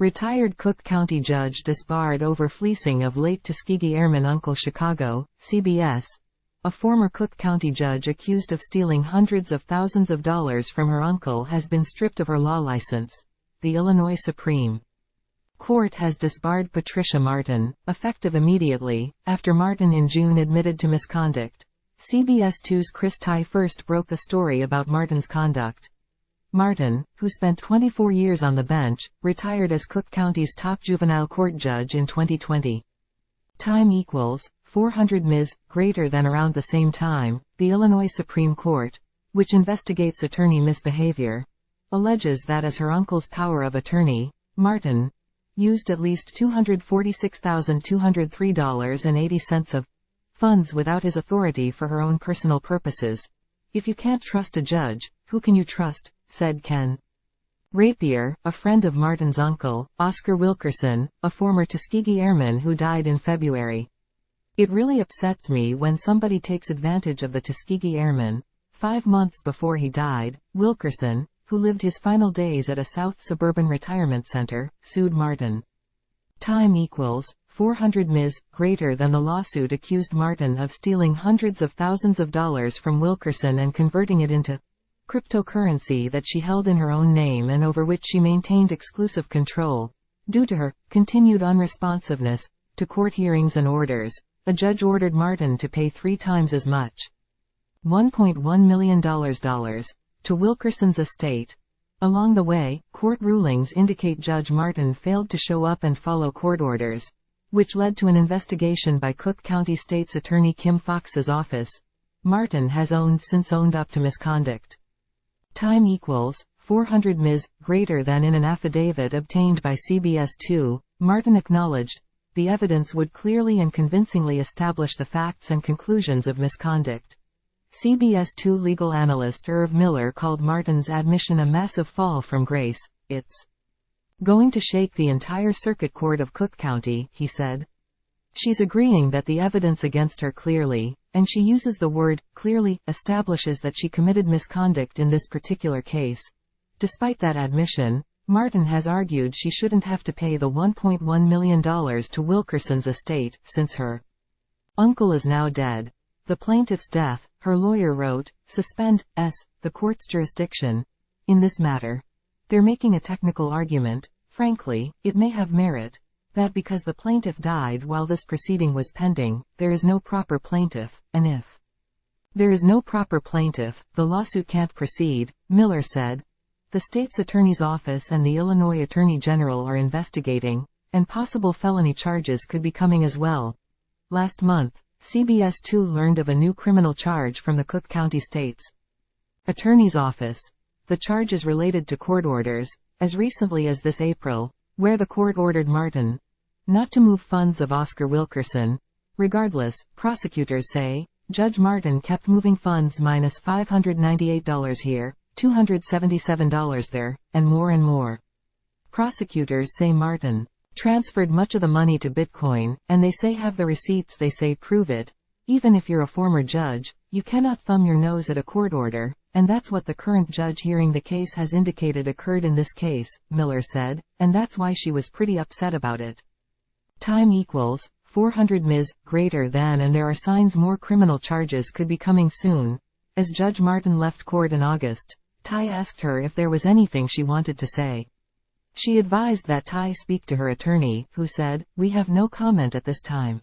Retired Cook County judge disbarred over fleecing of late Tuskegee Airman uncle. Chicago, CBS. A former Cook County judge accused of stealing hundreds of thousands of dollars from her uncle has been stripped of her law license. The Illinois Supreme Court has disbarred Patricia Martin, effective immediately, after Martin in June admitted to misconduct. CBS 2's Chris Tye first broke the story about Martin's conduct. Martin, who spent 24 years on the bench, retired as Cook County's top juvenile court judge in 2020. Time equals 400 Ms. greater than around the same time, the Illinois Supreme Court, which investigates attorney misbehavior, alleges that as her uncle's power of attorney, Martin used at least $246,203.80 of funds without his authority for her own personal purposes. If you can't trust a judge, who can you trust? Said Ken Rapier, a friend of Martin's uncle, Oscar Wilkerson, a former Tuskegee Airman who died in February. It really upsets me when somebody takes advantage of the Tuskegee Airman. 5 months before he died, Wilkerson, who lived his final days at a South suburban retirement center, sued Martin. Time equals 400 Ms. greater than the lawsuit accused Martin of stealing hundreds of thousands of dollars from Wilkerson and converting it into cryptocurrency that she held in her own name and over which she maintained exclusive control. Due to her continued unresponsiveness to court hearings and orders, a judge ordered Martin to pay 3 times as much, $1.1 million, to Wilkerson's estate. Along the way, court rulings indicate Judge Martin failed to show up and follow court orders, which led to an investigation by Cook County State's Attorney Kim Foxx's office. Martin has since owned up to misconduct. Time equals 400 Ms. greater than in an affidavit obtained by CBS 2, Martin acknowledged, the evidence would clearly and convincingly establish the facts and conclusions of misconduct. CBS 2 legal analyst Irv Miller called Martin's admission a massive fall from grace. It's going to shake the entire circuit court of Cook County, he said. She's agreeing that the evidence against her clearly, and she uses the word clearly, establishes that she committed misconduct in this particular case. Despite that admission, Martin has argued she shouldn't have to pay the $1.1 million to Wilkerson's estate, since her uncle is now dead. The plaintiff's death, her lawyer wrote, suspends the court's jurisdiction in this matter. They're making a technical argument. Frankly, it may have merit, that because the plaintiff died while this proceeding was pending, there is no proper plaintiff, and if there is no proper plaintiff, the lawsuit can't proceed, Miller said. The state's attorney's office and the Illinois Attorney General are investigating, and possible felony charges could be coming as well. Last month, CBS 2 learned of a new criminal charge from the Cook County State's Attorney's Office. The charge is related to court orders, as recently as this April, where the court ordered Martin not to move funds of Oscar Wilkerson. Regardless, prosecutors say, Judge Martin kept moving funds minus $598 here, $277 there, and more. Prosecutors say Martin transferred much of the money to Bitcoin, and they say have the receipts, they say prove it. Even if you're a former judge, you cannot thumb your nose at a court order, and that's what the current judge hearing the case has indicated occurred in this case, Miller said, and that's why she was pretty upset about it. Time equals 400 Ms. greater than, and there are signs more criminal charges could be coming soon. As Judge Martin left court in August, Tye asked her if there was anything she wanted to say. She advised that Tye speak to her attorney, who said, "We have no comment at this time."